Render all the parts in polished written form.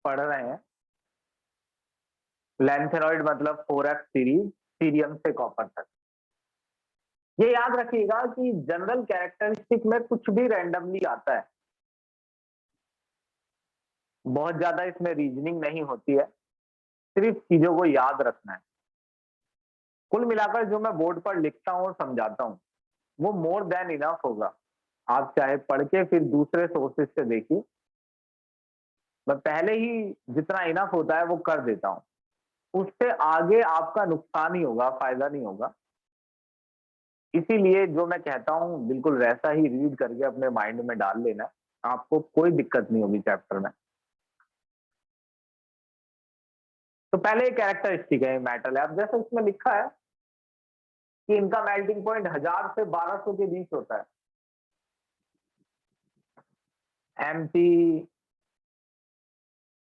पढ़ रहे हैं। लैंथेनॉइड मतलब 4f सीरीज, सीरियम से कॉपर तक। ये याद रखिएगा कि जनरल कैरेक्टरिस्टिक में कुछ भी रैंडमली आता है, बहुत ज्यादा इसमें रीजनिंग नहीं होती है, सिर्फ चीजों को याद रखना है। कुल मिलाकर जो मैं बोर्ड पर लिखता हूँ और समझाता हूँ वो मोर देन इनफ होगा। आप चाहे पढ़ के फिर दूसरे सोर्सेज से देखिए, मैं पहले ही जितना इनफ होता है वो कर देता हूँ, उससे आगे आपका नुकसान ही होगा, फायदा नहीं होगा। इसीलिए जो मैं कहता हूँ बिल्कुल वैसा ही रीड करके अपने माइंड में डाल लेना, आपको कोई दिक्कत नहीं होगी चैप्टर में। तो पहले कैरेक्टरिस्टिक है मेटल है। अब जैसे इसमें लिखा है कि इनका मेल्टिंग पॉइंट 1000 से 1200 के बीच होता है। एमपी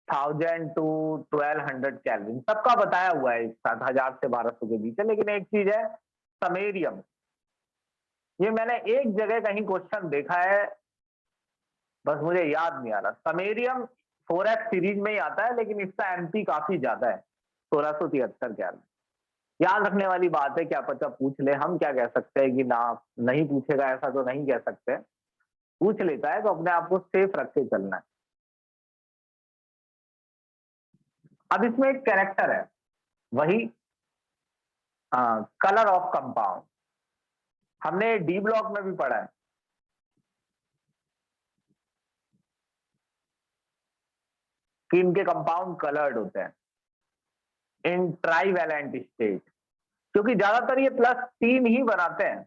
1000 टू 1200 कैल्विन सबका बताया हुआ है, एक साथ 1000 से 1200 के बीच है। लेकिन एक चीज है समेरियम, ये मैंने एक जगह कहीं क्वेश्चन देखा है, बस मुझे याद नहीं आ रहा। समेरियम 4f सीरीज में ही आता है, लेकिन इसका एमपी काफी ज्यादा है, 1673 कैल्विन। याद रखने वाली बात है, क्या पता पूछ ले। हम क्या कह सकते हैं कि ना नहीं पूछेगा, ऐसा तो नहीं कह सकते। पूछ लेता है तो अपने आप को सेफ रख के चलना है। अब इसमें एक कैरेक्टर है, वही कलर ऑफ कंपाउंड। हमने डी ब्लॉक में भी पढ़ा है कि इनके कंपाउंड कलर्ड होते हैं इन ट्राईवैलेंट स्टेट, क्योंकि ज्यादातर ये +3 ही बनाते हैं,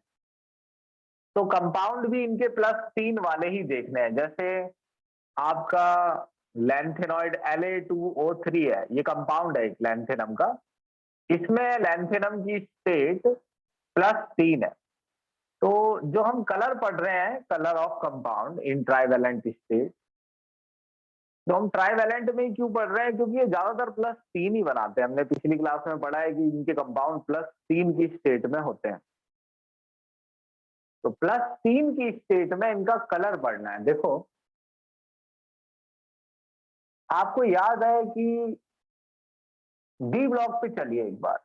तो कंपाउंड भी इनके +3 वाले ही देखने हैं। जैसे आपका लैंथेनॉइड La2O3 है, ये कंपाउंड है एक लैंथेनम का, इसमें लैंथेनम की स्टेट +3 है। तो जो हम कलर पढ़ रहे हैं, colour of compound in trivalent state, तो हम ट्राईवैलेंट में क्यों पढ़ रहे हैं, क्योंकि ये ज्यादातर +3 ही बनाते हैं। हमने पिछली क्लास में पढ़ा है कि इनके कंपाउंड +3 की स्टेट में होते हैं, तो +3 की स्टेट में इनका कलर पढ़ना है। देखो आपको याद है कि डी ब्लॉक पे चलिए एक बार।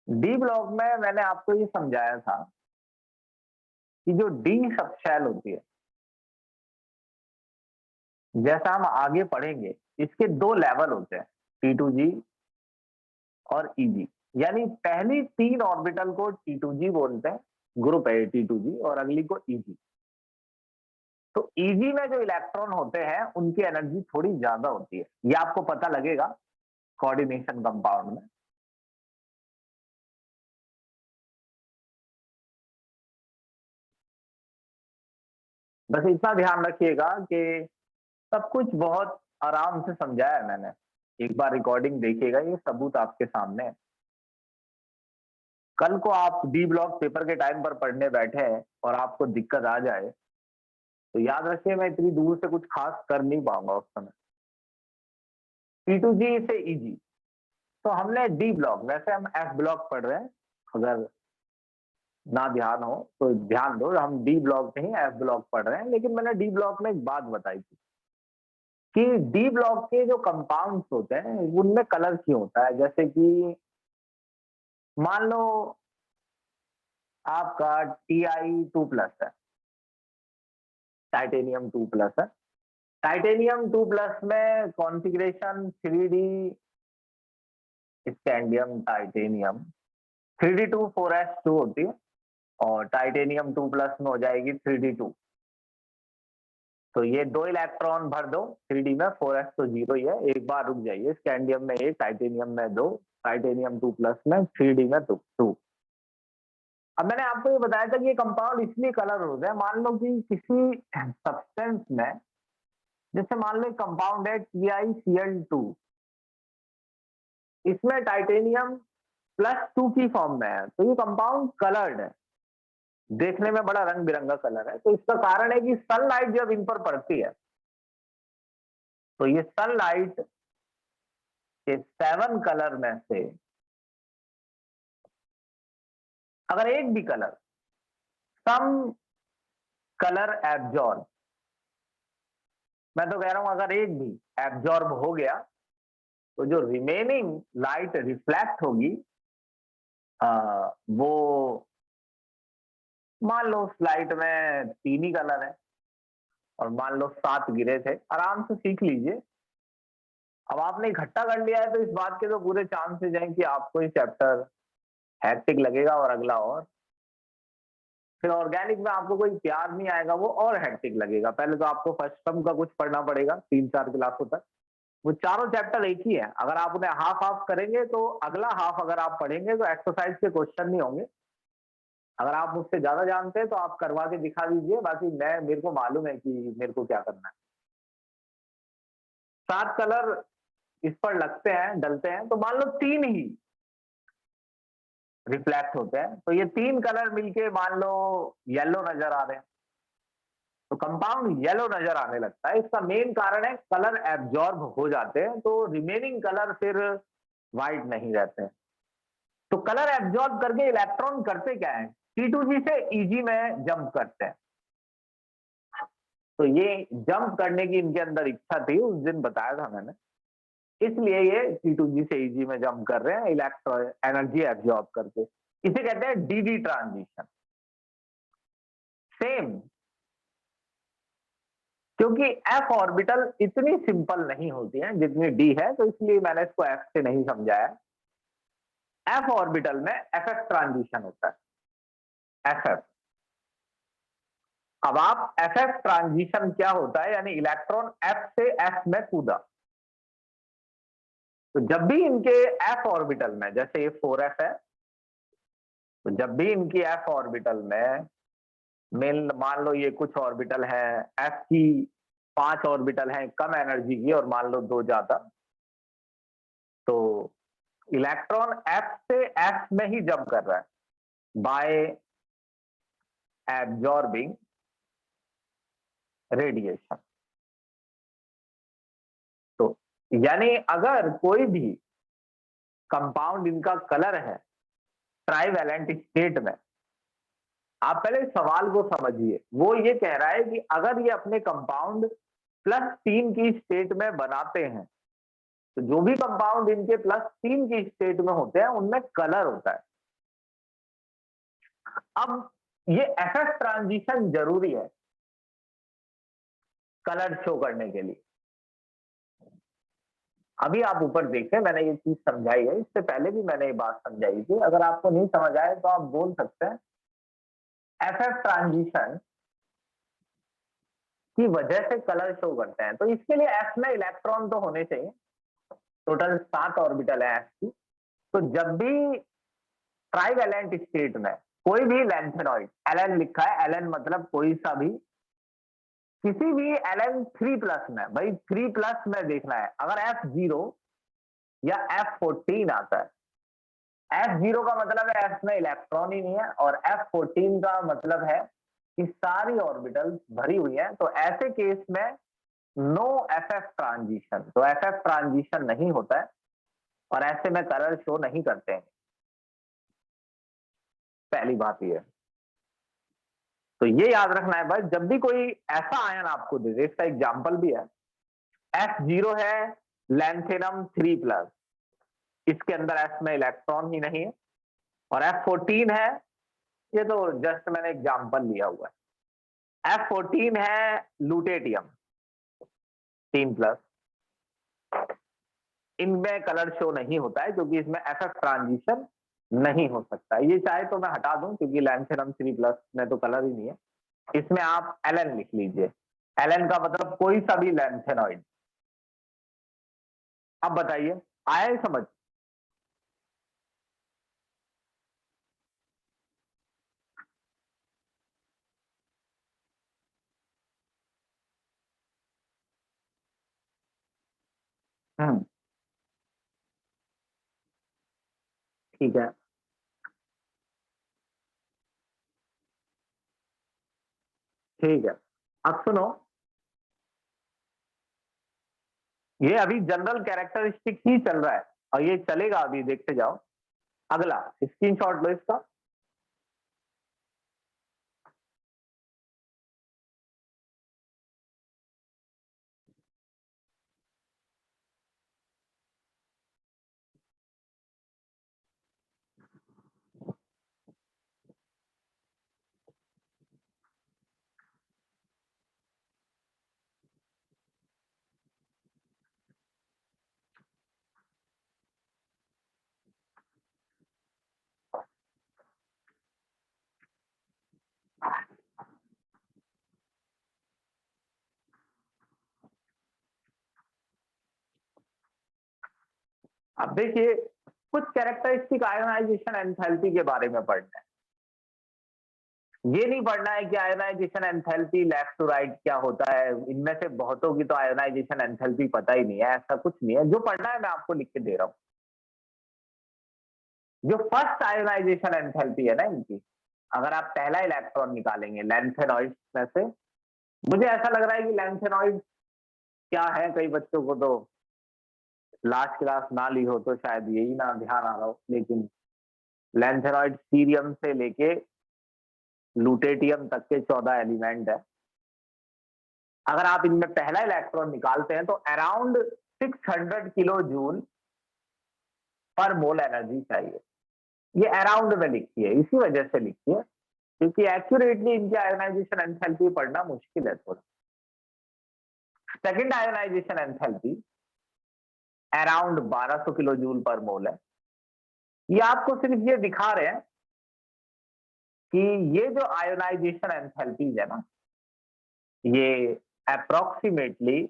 डी ब्लॉक में मैंने आपको ये समझाया था कि जो डी सब शेल होती है, जैसा हम आगे पढ़ेंगे, इसके 2 लेवल होते हैं, T2G और EG। यानी पहली 3 ऑर्बिटल को T2G बोलते हैं, ग्रुप है T2G, और अगली को EG। तो EG में जो इलेक्ट्रॉन होते हैं उनकी एनर्जी थोड़ी ज्यादा होती है, ये आपको पता लगेगा कोऑर्डिनेशन कंपाउंड में। बस इतना ध्यान रखिएगा कि सब कुछ बहुत आराम से समझाया है मैंने, एक बार रिकॉर्डिंग देखिएगा, ये सबूत आपके सामने है। कल को आप डी ब्लॉक पेपर के टाइम पर पढ़ने बैठे हैं और आपको दिक्कत आ जाए, तो याद रखिए मैं इतनी दूर से कुछ खास कर नहीं पाऊंगा उस समय। T2G से EG, तो हमने डी ब्लॉक, वैसे हम F ब्लॉक पढ़ रहे हैं, अगर ना ध्यान हो तो ध्यान दो, हम डी ब्लॉक नहीं F ब्लॉक पढ़ रहे हैं। लेकिन मैंने डी ब्लॉक में एक बात बताई थी कि डी ब्लॉक के जो कंपाउंड्स होते हैं उनमें कलर क्यों होता है। जैसे कि मान लो आपका Ti2+ है, टाइटेनियम 2+ है। टाइटेनियम 2+ में configuration 3D scandium titanium 3D2 4s2 होती है, और टाइटेनियम 2+ में हो जाएगी 3D2। तो ये 2 इलेक्ट्रॉन भर दो 3D में, 4s तो 0 ही है। एक बार रुक जाइए, स्कैंडियम में 1, टाइटेनियम में 2, टाइटेनियम 2+ में 3D में 2। अब मैंने आपको ये बताया था कि ये कंपाउंड इसलिए कलर होते हैं। मान लो कि किसी सब्सटेंस में, जैसे मान लो कंपाउंड है TiCl2, इसमें टाइटेनियम +2 की फॉर्म में है, तो ये कंपाउंड कलर्ड है, देखने में बड़ा रंग बिरंगा कलर है। तो इसका कारण है कि सनलाइट जब इन पर पड़ती है, तो ये सनलाइट के 7 कलर में से अगर एक भी कलर सम कलर एब्जॉर्ब। मैं तो कह रहा हूं अगर एक भी एब्जॉर्ब हो गया तो जो रिमेनिंग लाइट रिफ्लेक्ट होगी वो मान लो उस लाइट में 3 ही कलर है और मान लो 7 गिरे थे, आराम से सीख लीजिए। अब आपने इकट्ठा कर लिया है तो इस बात के तो पूरे चांसेस हैं कि आपको ये चैप्टर हैक्टिक लगेगा और अगला और। फिर ऑर्गेनिक में आपको कोई प्यार नहीं आएगा, वो और हेक्टिक लगेगा। पहले तो आपको फर्स्ट टर्म का कुछ पढ़ना पड़ेगा 3-4 क्लासों तक। वो चारों चैप्टर एक ही है, अगर आप उन्हें हाफ हाफ करेंगे तो अगला हाफ अगर आप पढ़ेंगे तो एक्सरसाइज के क्वेश्चन नहीं होंगे। अगर आप मुझसे ज्यादा जानते हैं तो आप करवा के दिखा दीजिए, बाकी मेरे को मालूम है कि मेरे को क्या करना है। 7 कलर इस पर लगते हैं, डलते हैं, तो मान लो 3 ही रिफ्लेक्ट होते हैं, तो ये 3 कलर मिलके मान लो येलो नजर आ रहे हैं, तो कंपाउंड येलो नजर आने लगता है। इसका मेन कारण है कलर एब्जॉर्ब हो जाते हैं, तो रिमेनिंग कलर फिर व्हाइट नहीं रहते हैं। तो कलर एब्जॉर्ब करके इलेक्ट्रॉन करते क्या है, T2G से EG में जंप करते हैं। तो ये जंप करने की इनके अंदर इच्छा थी, उस दिन बताया था मैंने, इसलिए ये T2G से EG में जंप कर रहे हैं इलेक्ट्रॉन एनर्जी एब्जॉर्ब करके। इसे कहते हैं DD ट्रांजिशन। सेम, क्योंकि f ऑर्बिटल इतनी सिंपल नहीं होती है जितनी d है, तो इसलिए मैंने इसको f से नहीं समझाया। f ऑर्बिटल में ff ट्रांजिशन होता है, ff। अब आप ff ट्रांजिशन क्या होता है, यानी इलेक्ट्रॉन f से f में कूदा, तो जब भी इनके f ऑर्बिटल में, जैसे ये 4f है, तो जब भी इनकी f ऑर्बिटल में मान लो ये कुछ ऑर्बिटल है f की 5 ऑर्बिटल है कम एनर्जी की और मान लो 2 ज्यादा, तो इलेक्ट्रॉन f से f में ही जंप कर रहा है बाय एब्जॉर्बिंग रेडिएशन। तो यानी अगर कोई भी कंपाउंड इनका कलर है ट्राइवेलेंट स्टेट में, आप पहले सवाल को समझिए। वो ये कह रहा है कि अगर ये अपने कंपाउंड +3 की स्टेट में बनाते हैं, तो जो भी कंपाउंड इनके +3 की स्टेट में होते हैं उनमें कलर होता है। अब ये एफएफ ट्रांजिशन जरूरी है कलर शो करने के लिए। अभी आप ऊपर देखें, मैंने ये चीज समझाई है, इससे पहले भी मैंने ये बात समझाई थी। अगर आपको नहीं समझ आए तो आप बोल सकते हैं। एफएफ ट्रांजिशन की वजह से कलर शो करते हैं, तो इसके लिए एफ में इलेक्ट्रॉन तो होने चाहिए। टोटल 7 ऑर्बिटल है एफ की। तो जब भी ट्राइवेलेंट स्टेट में कोई भी लैंथेनॉइड, एलएन लिखा है, एलएन मतलब कोई सा भी, किसी भी एलएन 3+ में, भाई 3+ में देखना है। अगर F0 या F14 आता है, F0 का मतलब है F में इलेक्ट्रॉन ही नहीं है, और F14 का मतलब है कि सारी ऑर्बिटल भरी हुई है, तो ऐसे केस में नो एफएफ ट्रांजिशन, तो एफएफ ट्रांजिशन नहीं होता है और ऐसे में कलर शो नहीं करते हैं। पहली बात ये है, तो ये याद रखना है बस। जब भी कोई ऐसा आयन आपको दे दे, इसका एग्जाम्पल भी है, F0 है लैंथेनम 3+, इसके अंदर F में इलेक्ट्रॉन ही नहीं है, और F14 है, ये तो जस्ट मैंने एग्जाम्पल लिया हुआ है, F14 है लूटेटियम 3+, इनमें कलर शो नहीं होता है क्योंकि इसमें एफएफ ट्रांजिशन नहीं हो सकता। ये चाहे तो मैं हटा दूं क्योंकि लैंथेनम 3+ में तो कलर ही नहीं है। इसमें आप एलन लिख लीजिए, एलन का मतलब कोई सा भी लैंथेनॉइड। अब बताइए, आया ही समझ? हम्म, ठीक है, ठीक है। अब सुनो, ये अभी जनरल कैरेक्टरिस्टिक ही चल रहा है और ये चलेगा अभी, देखते जाओ। अगला स्क्रीनशॉट लो इसका। अब देखिए कुछ कैरेक्टरिस्टिक आयोनाइजेशन एंथैल्पी के बारे में पढ़ना है। ये नहीं पढ़ना है कि ionization enthalpy left to right क्या होता है। इनमें से बहुतों की तो आयोनाइजेशन एंथैल्पी पता ही नहीं है, ऐसा कुछ नहीं है। जो पढ़ना है मैं आपको लिख के दे रहा हूँ। जो फर्स्ट आयोनाइजेशन एंथैल्पी है ना इनकी, अगर आप पहला इलेक्ट्रॉन निकालेंगे लैंथेनॉइड्स में से, मुझे ऐसा लग रहा है कि लैंथेनॉइड क्या है, कई बच्चों को तो लास्ट क्लास ना ली हो तो शायद यही ना ध्यान आ रहा हो, लेकिन लैंथेनॉइड सीरियम से लेके लूटेटियम तक के 14 एलिमेंट है। अगर आप इनमें पहला इलेक्ट्रॉन निकालते हैं तो अराउंड 600 किलो जूल पर मोल एनर्जी चाहिए। ये अराउंड में लिखी है, इसी वजह से लिखी है क्योंकि एक्यूरेटली इनकी आयोनाइजेशन एंथैल्पी पढ़ना मुश्किल है थोड़ा। Second ionisation enthalpy around 1200 kilo joule per mole है। ये आपको सिर्फ ये दिखा रहे हैं कि ये जो आयोनाइजेशन एंथैल्पीज है ना, ये अप्रोक्सीमेटली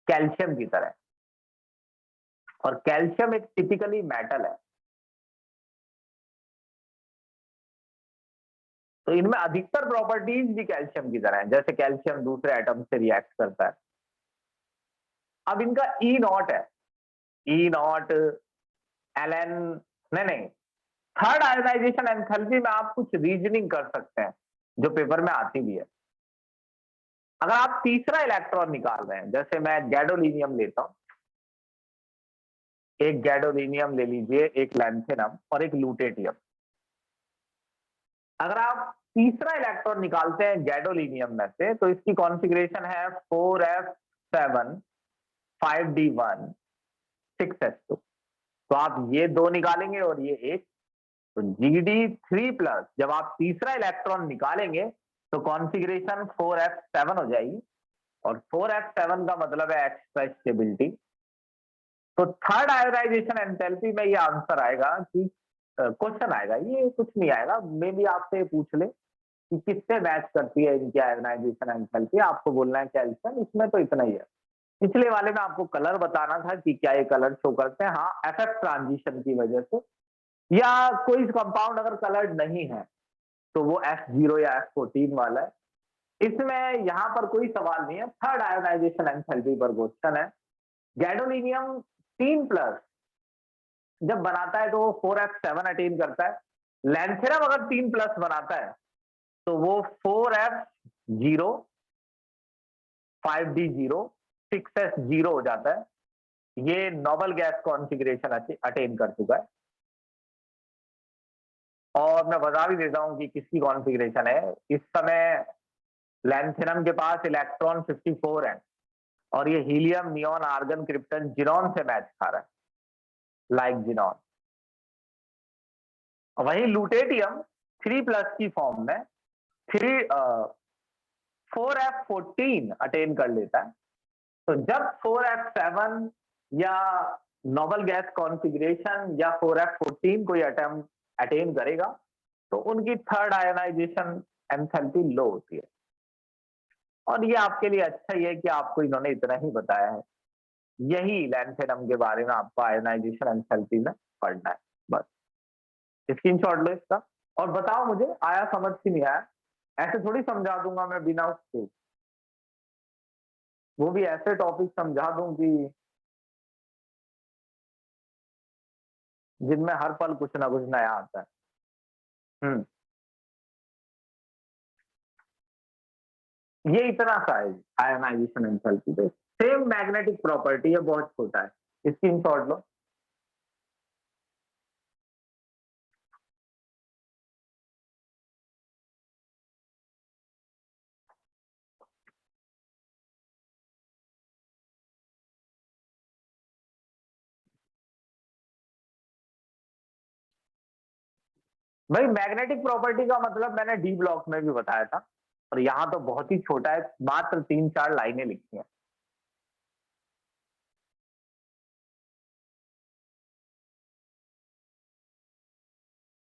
कैल्शियम की तरह है। और कैल्शियम एक टिपिकली मेटल है, तो इनमें अधिकतर प्रॉपर्टीज भी कैल्शियम की तरह है, जैसे कैल्शियम दूसरे एटम से रिएक्ट करता है। अब इनका ई नॉट है, ई नॉट एल एन, नहीं, थर्ड आयोनाइजेशन एंथैल्पी में आप कुछ रीजनिंग कर सकते हैं जो पेपर में आती भी है। अगर आप तीसरा इलेक्ट्रॉन निकाल रहे हैं, जैसे मैं गैडोलीनियम लेता हूं, एक गैडोलीनियम ले लीजिए, एक लैंथेनम और एक लूटेटियम। अगर आप तीसरा इलेक्ट्रॉन निकालते हैं गैडोलीनियम में से, तो इसकी कॉन्फ़िगरेशन है 4f7 5d1 6s2। तो आप ये दो निकालेंगे और ये एक, तो GD3 प्लस जब आप तीसरा इलेक्ट्रॉन निकालेंगे तो कॉन्फ़िगरेशन 4f7 हो जाएगी, और 4f7 का मतलब है एक्स्ट्रा स्टेबिलिटी। तो थर्ड आयोनाइजेशन एंथैल्पी में ये आंसर आएगा कि क्वेश्चन आएगा, ये कुछ नहीं आएगा, मे बी आपसे पूछ ले कि किससे मैच करती है इनकी आयोनाइजेशन एंथैल्पी, आपको बोलना है कैल्शियम, इसमें तो इतना ही है। पिछले वाले में आपको कलर बताना था कि क्या ये कलर शो करते हैं, हाँ एफएफ ट्रांजिशन की वजह से, या कोई कंपाउंड अगर कलर्ड नहीं है तो वो F0 या F14 वाला है। इसमें यहां पर कोई सवाल नहीं है, थर्ड आयोनाइजेशन एंथैल्पी पर क्वेश्चन है। गैडोलीनियम 3 प्लस जब बनाता है तो वो 4f7 अटेन करता है। लैंथेनम अगर 3 प्लस बनाता है तो वो 4f0 5d0 6s0 हो जाता है। ये नोबल गैस कॉन्फ़िगरेशन अटेन कर चुका है। और मैं बता भी देता हूं कि किसकी कॉन्फ़िगरेशन है। इस समय लैंथेनम के पास इलेक्ट्रॉन 54 है और ये helium neon argon krypton xenon से मैच खा रहा है, लाइक जिनॉन। वही लूटेटियम 3 प्लस की फॉर्म में 4f14 अटेन कर लेता है। तो जब 4f7 या नोबल गैस कॉन्फ़िगरेशन या 4f14 कोई एटम अटेन करेगा तो उनकी थर्ड आयोनाइजेशन एंथैल्पी लो होती है। और ये आपके लिए अच्छा ही है कि आपको इन्होंने इतना ही बताया है। यही लैंथेनम के बारे में आपको आयोनाइजेशन एंथैल्पी में पढ़ना है, बस। स्क्रीनशॉट लो इसका और बताओ मुझे आया समझ की नहीं आया। ऐसे थोड़ी समझा दूंगा मैं बिना उसके, वो भी ऐसे टॉपिक समझा दूं कि जिनमें हर पल कुछ ना कुछ नया आता है। हम्म, ये इतना सा है आयोनाइजेशन एंथैल्पी पे। सेम मैग्नेटिक प्रॉपर्टी है, बहुत छोटा है। स्क्रीनशॉट लो। भाई मैग्नेटिक प्रॉपर्टी का मतलब मैंने डी ब्लॉक में भी बताया था, और यहाँ तो बहुत ही छोटा है, मात्र 3-4 लाइनें लिखी हैं।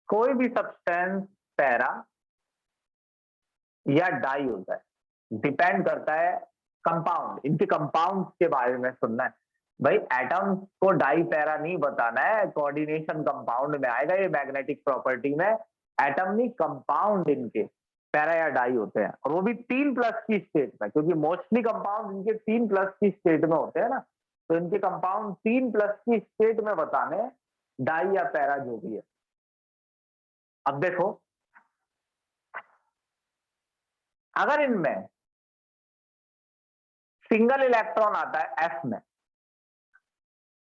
कोई भी सब्सटेंस पैरा या डाई होता है, डिपेंड करता है कंपाउंड, इनके कंपाउंड के बारे में सुनना है। भाई एटम्स को डाई पैरा नहीं बताना है, कोऑर्डिनेशन कंपाउंड में आएगा ये मैग्नेटिक प्रॉपर्टी में। एटम नहीं, कंपाउंड इनके पैरा या डाई होते हैं, और वो भी 3+ की स्टेट में, क्योंकि मोस्टली कंपाउंड इनके 3+ की स्टेट में होते हैं ना, तो इनके कंपाउंड 3+ की स्टेट में बताने, डाई या पैरा जो भी है। अब देखो, अगर इनमें सिंगल इलेक्ट्रॉन आता है एफ में,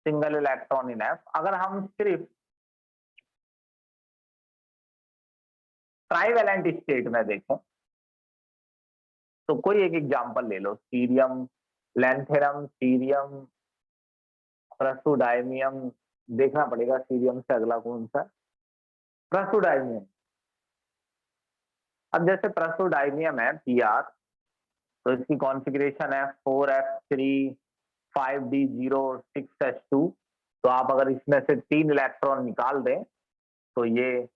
सिंगल इलेक्ट्रॉन इन एफ, अगर हम सिर्फ ट्राइवेलेंट स्टेट में देखें, तो कोई एक एग्जांपल ले लो, सीरियम, लैंथेरम, सीरियम, प्रसुडाइमियम, देखना पड़ेगा सीरियम से अगला कौन सा, प्रसुडाइमियम। अब जैसे प्रसुडाइमियम है पीआर, तो इसकी कॉन्फ़िगरेशन है 4f3 5d0 6s2। तो आप अगर इसमें से 3 इलेक्ट्रॉन निकाल दें तो ये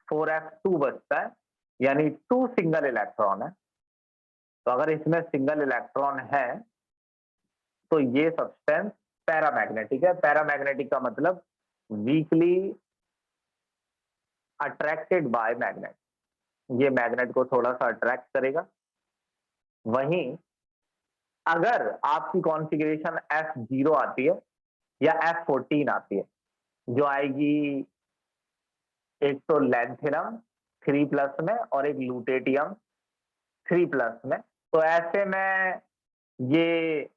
4f2 बचता है, यानी 2 सिंगल इलेक्ट्रॉन है। तो अगर इसमें सिंगल इलेक्ट्रॉन है तो ये सब्सटेंस पैरामैग्नेटिक है। पैरामैग्नेटिक का मतलब वीकली अट्रैक्टेड बाय मैग्नेट, ये मैग्नेट को थोड़ा सा अट्रैक्ट करेगा। वहीं अगर आपकी कॉन्फ़िगरेशन F0 आती है या F14 आती है, जो आएगी एक तो लैंथेनम 3+ में और एक लूटेटियम 3+ में, तो ऐसे में ये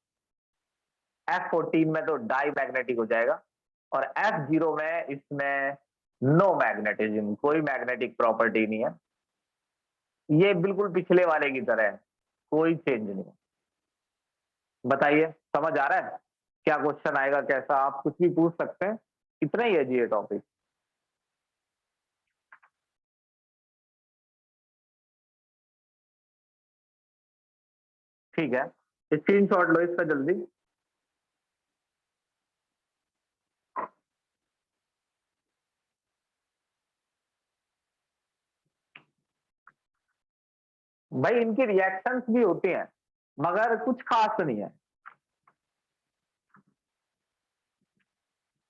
F14 में तो डाई मैग्नेटिक हो जाएगा, और F0 में इसमें नो मैग्नेटिज्म, कोई मैग्नेटिक प्रॉपर्टी नहीं है। ये बिल्कुल पिछले वाले की तरह है, कोई चेंज नहीं है। बताइए समझ आ रहा है क्या क्वेश्चन आएगा, कैसा, आप कुछ भी पूछ सकते हैं, इतना ही है जी ये टॉपिक। ठीक है, स्क्रीनशॉट लो इसका जल्दी। भाई इनकी रिएक्शंस भी होती हैं मगर कुछ खास नहीं है।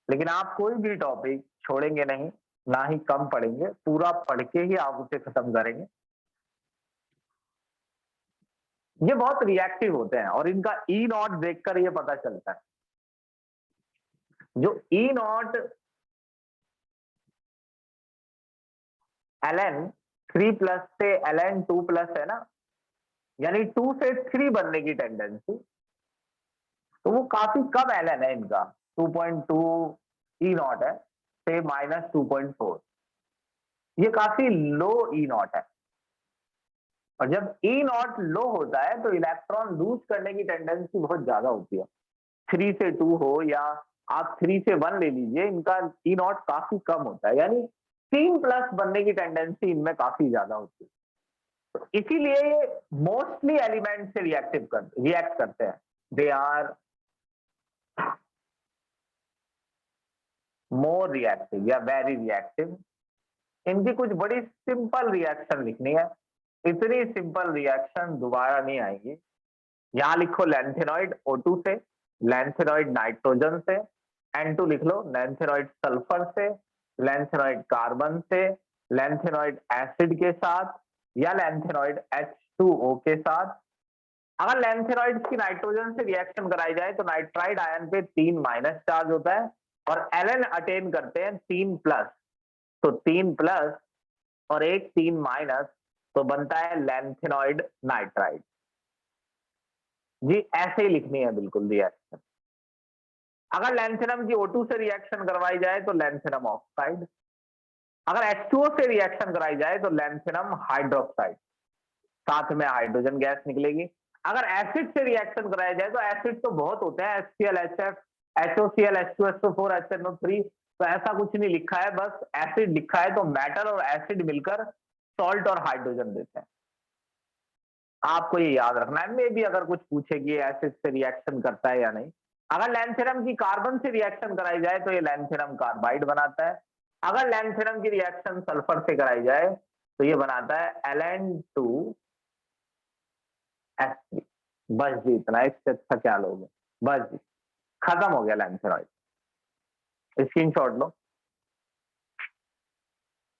लेकिन आप कोई भी टॉपिक छोड़ेंगे नहीं, ना ही कम पढ़ेंगे, पूरा पढ़ के ही आप उसे खत्म करेंगे। ये बहुत रिएक्टिव होते हैं और इनका ई नॉट देखकर ये पता चलता है। जो ई नॉट Ln 3+ से Ln 2+ है ना, यानी 2 से 3 बनने की टेंडेंसी, तो वो काफी कम Ln है इनका, 2.2 ई नॉट है से -2.4, ये काफी लो ई नॉट है। और जब ई नॉट लो होता है तो इलेक्ट्रॉन लूज करने की टेंडेंसी बहुत ज्यादा होती है। 3 से 2 हो या आप 3 से 1 ले लीजिए, इनका ई नॉट काफी कम होता है, यानी 3+ बनने की टेंडेंसी इनमें काफी ज्यादा होती है। तो इसीलिए ये मोस्टली एलिमेंट से रिएक्ट करते हैं। दे आर मोर रिएक्टिव या वेरी रिएक्टिव। इनकी कुछ बड़ी सिंपल रिएक्शन लिखनी है, इतनी सिंपल रिएक्शन दोबारा नहीं आएंगी। यहां लिखो लैंथेनॉइड O2 से, लैंथेनॉइड नाइट्रोजन से, N2 लिख लो, लैंथेनॉइड सल्फर से, लैंथेनॉइड कार्बन से, लैंथेनॉइड एसिड के साथ, या लैंथेनॉइड H2O के साथ। अगर लैंथेनॉइड की नाइट्रोजन से रिएक्शन कराई जाए तो नाइट्राइड आयन पे 3- चार्ज होता है और Ln अटेन करते हैं 3+, तो 3+ और एक 3-, तो बनता है लैंथेनॉइड नाइट्राइड। जी ऐसे ही लिखनी है बिल्कुल रिएक्शन। अगर लैंथेनम की O2 से रिएक्शन करवाई जाए तो लैंथेनम ऑक्साइड, अगर H2O से रिएक्शन कराई जाए तो लैंथेनम हाइड्रोक्साइड, साथ में हाइड्रोजन गैस निकलेगी। अगर एसिड से रिएक्शन कराया जाए तो एसिड तो बहुत होते हैं, HCl, HF, HOCl, H2SO4, HNO3, तो ऐसा कुछ नहीं लिखा है, बस एसिड लिखा है, तो मैटर और एसिड मिलकर सॉल्ट और हाइड्रोजन देते हैं। आपको ये याद रखना है, मे भी अगर कुछ पूछे कि एसिड से रिएक्शन करता है या नहीं। अगर लैंथेनम की कार्बन से रिएक्शन कराई जाए तो ये लैंथेनम कार्बाइड बनाता है। अगर लैंथेनम की रिएक्शन सल्फर से कराई जाए तो ये बनाता है Ln2S3। बस जी, इतना, इससे अच्छा क्या लोगे, बस जी खत्म हो गया लैंथेनॉइड, स्क्रीनशॉट लो।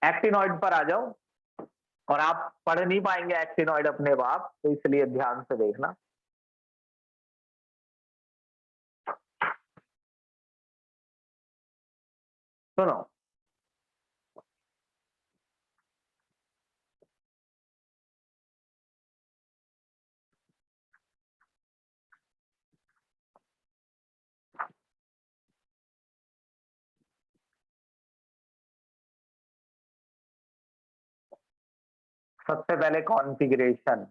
एक्टिनॉइड पर आ जाओ, और आप पढ़ नहीं पाएंगे एक्टिनॉइड अपने बाप, तो इसलिए ध्यान से देखना। सुनो, सबसे पहले कॉन्फ़िगरेशन,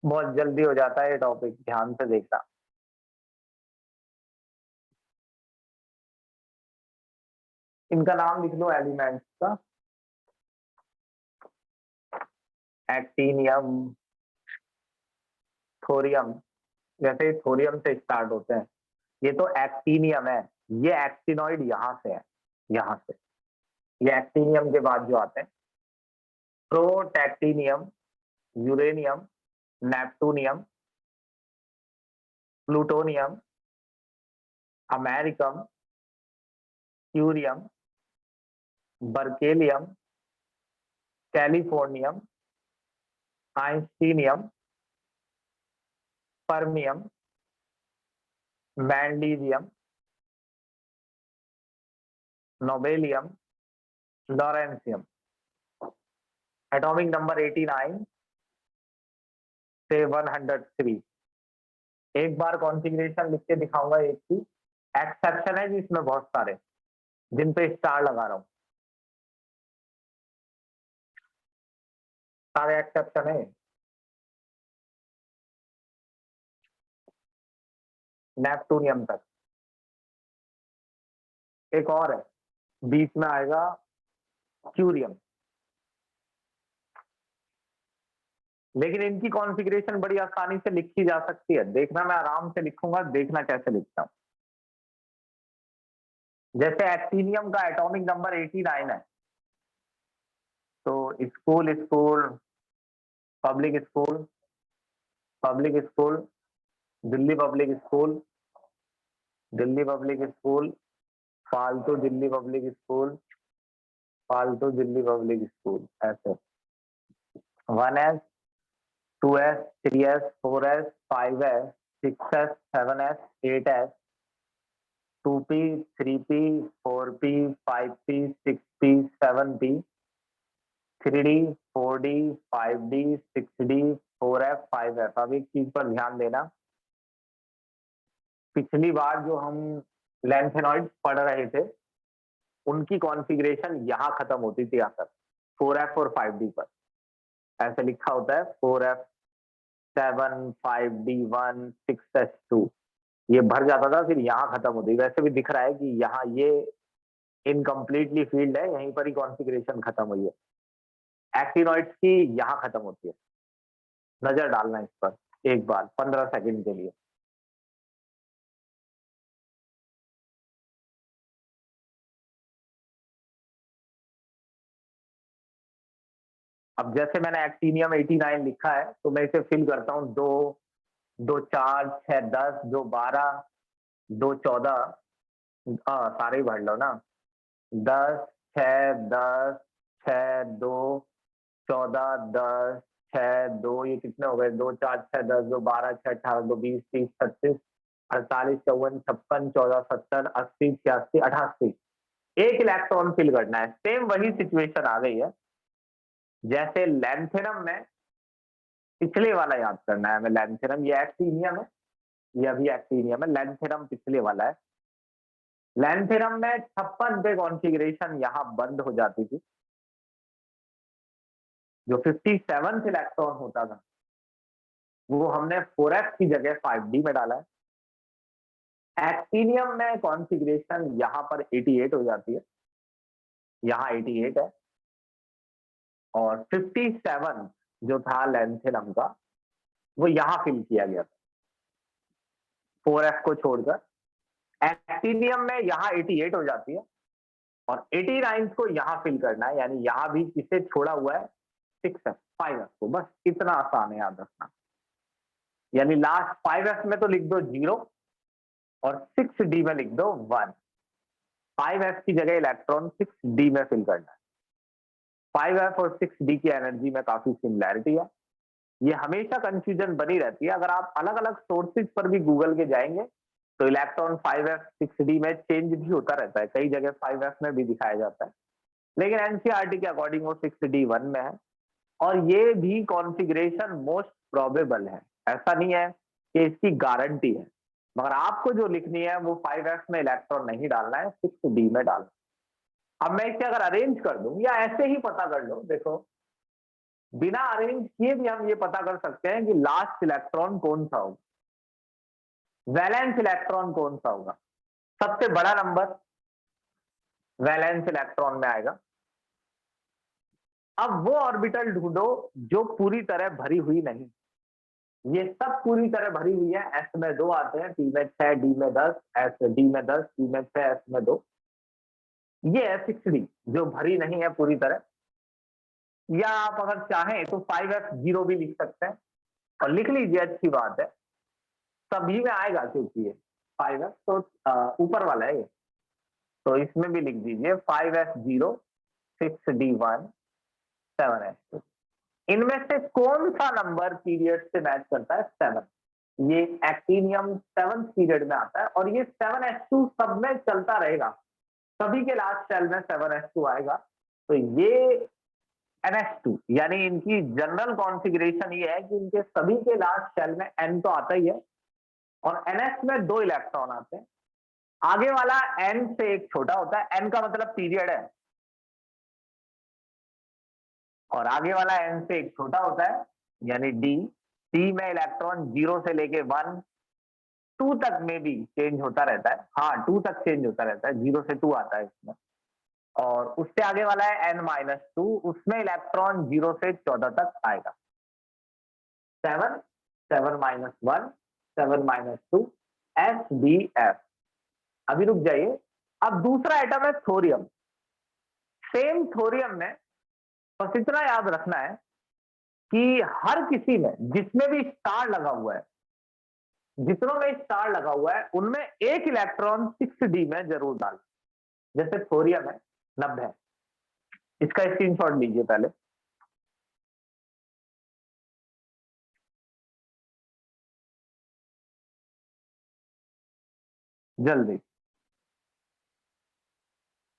बहुत जल्दी हो जाता है ये टॉपिक, ध्यान से देखना। इनका नाम लिख लो एलिमेंट्स का। एक्टिनियम, थोरियम, जैसे थोरियम से स्टार्ट होते हैं, ये तो एक्टिनियम है, ये एक्टिनॉइड यहाँ से है, यहाँ से, ये एक्टिनियम के बाद जो आते हैं protactinium, uranium, neptunium, plutonium, americium, curium, berkelium, californium, einsteinium, fermium, mendelevium, nobelium, lawrencium. Atomic number 89 से 103। एक बार कॉन्फ़िगरेशन लिख के दिखाऊंगा एक की, एक्सेप्शन है जिसमें बहुत सारे, जिन पे स्टार लगा रहा हूं, सारे एक्सेप्शन है। नेपटूनियम तक, एक और है, बीच में आएगा क्यूरियम। लेकिन इनकी कॉन्फ़िगरेशन बड़ी आसानी से लिखी जा सकती है, देखना मैं आराम से लिखूंगा, देखना कैसे लिखता हूं। जैसे एक्टिनियम का एटॉमिक नंबर 89 है, तो school school, public school, public school, Delhi public school, Delhi public school, फालतू दिल्ली पब्लिक स्कूल, फालतू दिल्ली पब्लिक स्कूल, ऐसे 1S, 2S, 3S, 4S, 5S, 6S, 7S, 8S, 2P, 3P, 4P, 5P, 6P, 7P, 3D, 4D, 5D, 6D, 4F, 5F। अब एक चीज पर ध्यान देना, पिछली बार जो हम लैंथेनॉइड पढ़ रहे थे, उनकी कॉन्फ़िगरेशन यहाँ खत्म होती थी आकर 4F और 5D पर। ऐसे लिखा होता है 4F 7, 5D1, 6S2, ये भर जाता था, फिर यहाँ खत्म होती। वैसे भी दिख रहा है कि यहाँ ये इनकम्प्लीटली फील्ड है, यहीं पर ही कॉन्फ़िगरेशन खत्म हुई है। एक्टिनॉइड्स की यहाँ खत्म होती है, नजर डालना इस पर एक बार 15 सेकंड के लिए। अब जैसे मैंने एक्टिनियम 89 लिखा है, तो मैं इसे फिल करता हूँ 2, 2 4, 6 10, 2 12, 2 14, हाँ सारे ही भर लो ना, 10 6 10 6 2 14 10 6 2, ये कितने हो गए, 2 4 6 10, 2 12 6 18, 2 20 30 36 48 54 56 14 17 80 86 88, एक इलेक्ट्रॉन फिल करना है। सेम वही सिचुएशन आ गई है जैसे लैंथेनम में, पिछले वाला याद करना है हमें। लैंथेनम, ये एक्टिनियम है, ये अभी एक्टिनियम है, लैंथेनम पिछले वाला है। लैंथेनम में 56 पे कॉन्फ़िगरेशन यहाँ बंद हो जाती थी, जो 57 इलेक्ट्रॉन होता था वो हमने 4f की जगह 5d में डाला है। एक्टिनियम में कॉन्फ़िगरेशन यहाँ पर 88 हो जाती है, यहाँ 88 है, और 57 जो था लैंथेनम का, वो यहाँ फिल किया गया था 4f को छोड़कर। एक्टिनियम में यहाँ 88 हो जाती है, और 89 को यहाँ फिल करना है, यानी यहाँ भी किसे छोड़ा हुआ है, 6s 5s को, बस इतना आसान है याद रखना। यानी लास्ट 5s में तो लिख दो 0 और 6d में लिख दो 1। 5s की जगह इलेक्ट्रॉन 6d में फिल करना है। 5s और 6d की एनर्जी में काफी सिमिलैरिटी है। ये हमेशा कंफ्यूजन बनी रहती है। अगर आप अलग अलग सोर्सेज पर भी गूगल के जाएंगे तो इलेक्ट्रॉन 5s 6d में चेंज भी होता रहता है, कई जगह 5s में भी दिखाया जाता है, लेकिन एनसीईआरटी के अकॉर्डिंग वो 6d 1 में है। और ये भी कॉन्फ़िगरेशन मोस्ट प्रोबेबल है, ऐसा नहीं है कि इसकी गारंटी है, मगर आपको जो लिखनी है वो 5s में इलेक्ट्रॉन नहीं डालना है, 6d में डालना है। अब मैं इसे अगर अरेंज कर दूं या ऐसे ही पता कर लो, देखो बिना अरेंज किए भी हम ये पता कर सकते हैं कि लास्ट इलेक्ट्रॉन कौन सा होगा, वैलेंस इलेक्ट्रॉन कौन सा होगा। सबसे बड़ा नंबर वैलेंस इलेक्ट्रॉन में आएगा। अब वो ऑर्बिटल ढूंढो जो पूरी तरह भरी हुई नहीं। ये सब पूरी तरह भरी हुई है। एस में 2 आते हैं, पी में 6, डी में 10, एस डी में 10, पी में 6, एस में 2। ये है 6d जो भरी नहीं है पूरी तरह। या आप अगर चाहें तो 5s0 भी लिख सकते हैं, और लिख लीजिए, अच्छी बात है, सभी में आएगा क्योंकि ये 5s तो ऊपर वाला है ये, तो इसमें भी लिख दीजिए 5s0 6d1 7s2। इनमें से कौन सा नंबर पीरियड से मैच करता है? 7। ये एक्टिनियम 7th पीरियड में आता है और ये 7s2 सब में चलता रहेगा। सभी के लास्ट सेल में 7s2 आएगा। तो ये ns2, यानी इनकी जनरल कॉन्फ़िगरेशन ये है कि इनके सभी के लास्ट सेल में n तो आता ही है, और ns में 2 इलेक्ट्रॉन आते हैं। आगे वाला n से एक छोटा होता है, n का मतलब पीरियड है, और आगे वाला n से एक छोटा होता है यानी d में इलेक्ट्रॉन 0 से लेके 1 2 तक में भी चेंज होता रहता है। हाँ, 2 तक चेंज होता रहता है, 0 से 2 आता है इसमें। और उससे आगे वाला है n-2, उसमें इलेक्ट्रॉन 0 से 14 तक आएगा। 7 7 - 1 7 - 2 SdF। अभी रुक जाइए। अब दूसरा आइटम है थोरियम। सेम थोरियम में बस इतना याद रखना है कि हर किसी में जिसमें भी स्टार लगा हुआ है, जितनों में स्टार लगा हुआ है उनमें एक इलेक्ट्रॉन 6d में जरूर डाल। जैसे थोरियम है 90, इसका स्क्रीनशॉट लीजिए पहले। जल्दी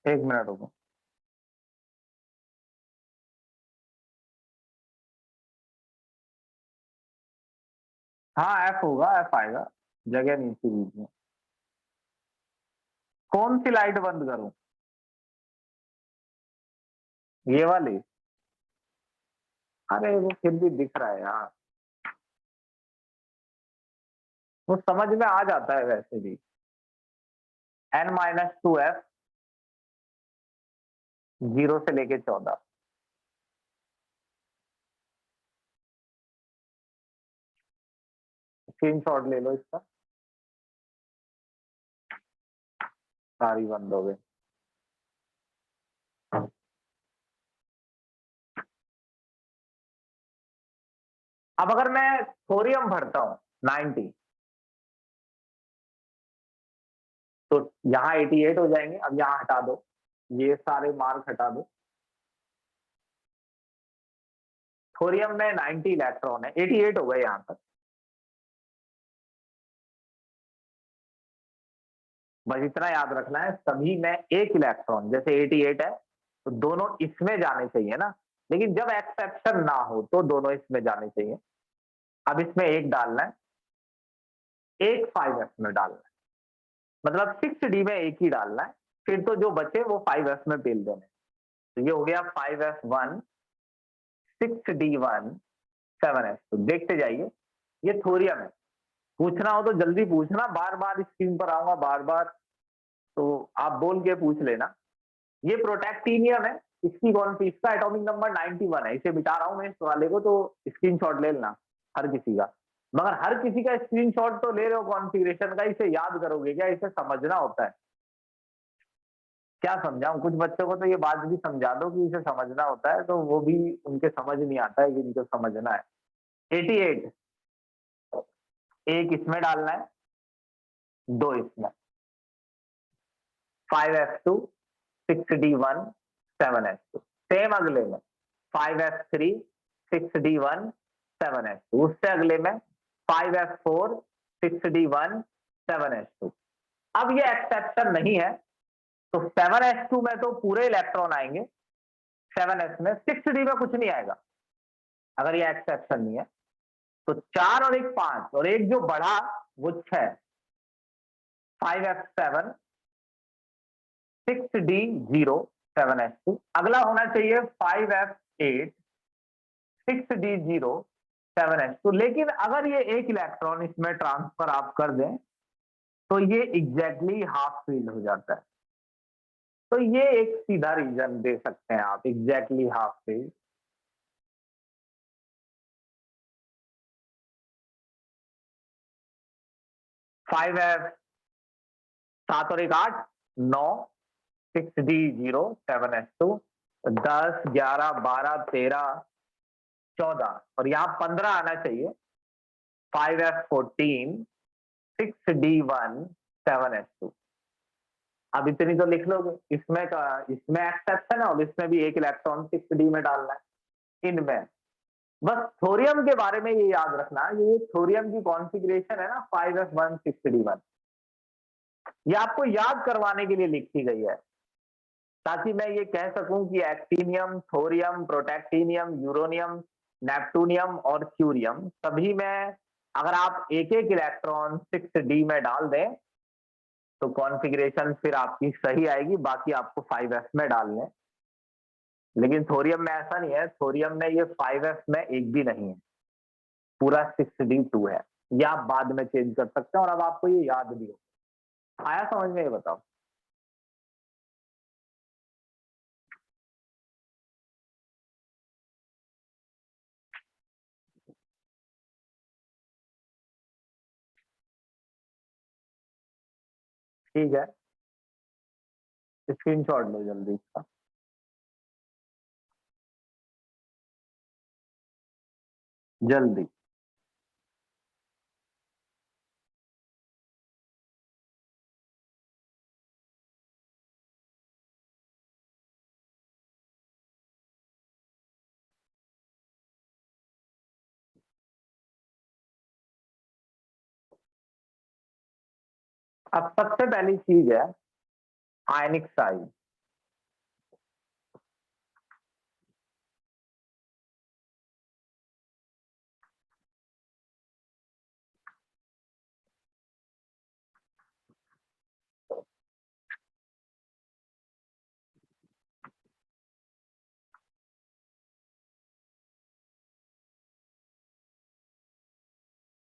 1 मिनट रुको। हाँ एफ होगा, एफ आएगा, जगह नहीं थी बीच में। कौन सी लाइट बंद करूं? ये वाली? अरे वो फिर भी दिख रहा है यार, वो समझ में आ जाता है वैसे भी। n-2f 0 से लेके 14। स्क्रीनशॉट ले लो इसका, सारी बंद हो गई। अब अगर मैं थोरियम भरता हूं 90, तो यहाँ 88 हो जाएंगे। अब यहाँ हटा दो, ये सारे मार्क हटा दो। थोरियम में 90 इलेक्ट्रॉन है, 88 हो गए यहाँ तक। बस इतना याद रखना है, सभी में एक इलेक्ट्रॉन, जैसे 88 है तो दोनों इसमें जाने चाहिए ना, लेकिन जब एक्सेप्शन ना हो तो दोनों इसमें जाने चाहिए। अब इसमें एक डालना है, एक 5s में डालना है, मतलब 6d में एक ही डालना है, फिर तो जो बचे वो 5s में पेल देने। तो ये हो गया 5s1 6d1 7s2। देखते जाइए, ये थोरियम है। पूछना हो तो जल्दी पूछना, बार बार स्क्रीन पर आऊंगा बार बार, तो आप बोल के पूछ लेना। ये प्रोटेक्टिनियम है, इसकी कौन सी, इसका एटॉमिक नंबर 91 है। इसे मिटा रहा हूं मैं इस वाले को, तो स्क्रीनशॉट ले लेना हर किसी का। मगर हर किसी का स्क्रीनशॉट तो ले रहे हो कॉन्फ़िगरेशन का, इसे याद करोगे क्या? इसे समझना होता है। क्या समझाऊं, कुछ बच्चों को तो ये बात भी समझा दो कि इसे समझना होता है, तो वो भी उनके समझ नहीं आता है कि इनको समझना है। 88 एक इसमें डालना है, 2 इसमें, 5f2 6d1 7s2। सेम अगले में 5f3 6d1 7s2। उससे अगले में 5f4 6d1 7s2। अब ये एक्सेप्शन नहीं है, तो 7s2 में तो पूरे इलेक्ट्रॉन आएंगे, 7s में 6d में कुछ नहीं आएगा अगर ये एक्सेप्शन नहीं है। तो 4 और एक 5 और एक जो बढ़ा वो 6, 5f7 6d0 7s2। अगला होना चाहिए 5f8 6d0 7s2। लेकिन अगर ये एक इलेक्ट्रॉन इसमें ट्रांसफर आप कर दें तो ये एग्जैक्टली हाफ फील्ड हो जाता है। तो ये एक सीधा रीजन दे सकते हैं आप, एग्जैक्टली हाफ फील्ड। 5f 7 और एक 8 9 6d0 7s2 10 11 12 13 14 और यहाँ 15 आना चाहिए 5f14 6d1 7s2। अब इतनी तो लिख लोगे, इसमें का इसमें एक्सेप्शन है और इसमें भी एक इलेक्ट्रॉन 6d में डालना है इनमें। बस थोरियम के बारे में ये याद रखना, ये थोरियम की कॉन्फ़िगरेशन है ना 5f1 6d1, ये आपको याद करवाने के लिए लिखी गई है ताकि मैं ये कह सकूं कि एक्टिनियम, थोरियम, प्रोटैक्टिनियम, यूरोनियम, नेप्टूनियम और क्यूरियम सभी में अगर आप एक एक इलेक्ट्रॉन 6d में डाल दें तो कॉन्फ़िगरेशन फिर आपकी सही आएगी, बाकी आपको 5f में डालने। लेकिन थोरियम में ऐसा नहीं है, थोरियम में ये 5f में एक भी नहीं है, पूरा 6d2 है। ये आप बाद में चेंज कर सकते हैं और अब आपको ये याद भी हो। आया समझ में, ये बताओ। ठीक है, स्क्रीनशॉट लो जल्दी इसका। जल्दी। अब सबसे पहली चीज है आयनिक साइज।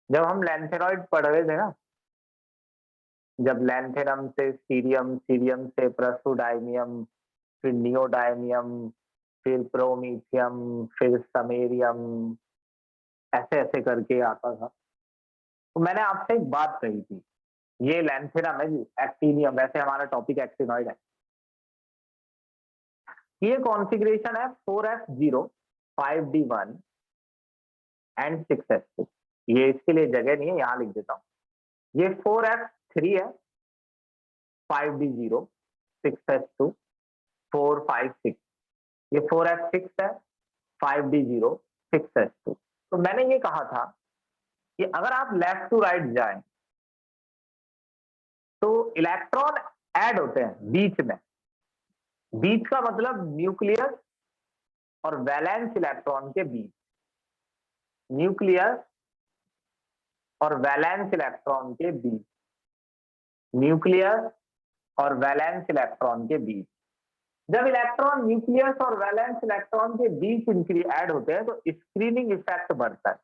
जब हम लैंथेनॉइड पढ़ रहे थे ना, जब लैंथेनम से सीरियम, सीरियम से प्रसुडाइमियम, फिर नियोडाइमियम, फिर प्रोमीथियम, फिर समेरियम, ऐसे ऐसे करके आता था, तो मैंने आपसे एक बात कही थी, ये लैंथेनम है जी, एक्टिनियम, वैसे हमारा टॉपिक एक्टिनॉइड है। ये कॉन्फ़िगरेशन है 4f0 5d1 एंड 6s2। ये इसके लिए जगह नहीं है, यहां लिख देता हूं। ये 4f3 है 5d0 6s2 4 5 6। ये 4f6 है 5d0 6s2। तो मैंने ये कहा था कि अगर आप लेफ्ट टू राइट जाएं तो इलेक्ट्रॉन ऐड होते हैं बीच में। बीच का मतलब न्यूक्लियस और वैलेंस इलेक्ट्रॉन के बीच, न्यूक्लियस और वैलेंस इलेक्ट्रॉन के बीच, न्यूक्लियस और वैलेंस इलेक्ट्रॉन के बीच। जब इलेक्ट्रॉन न्यूक्लियस और वैलेंस इलेक्ट्रॉन के बीच इनकी ऐड होते हैं तो स्क्रीनिंग इफेक्ट बढ़ता है।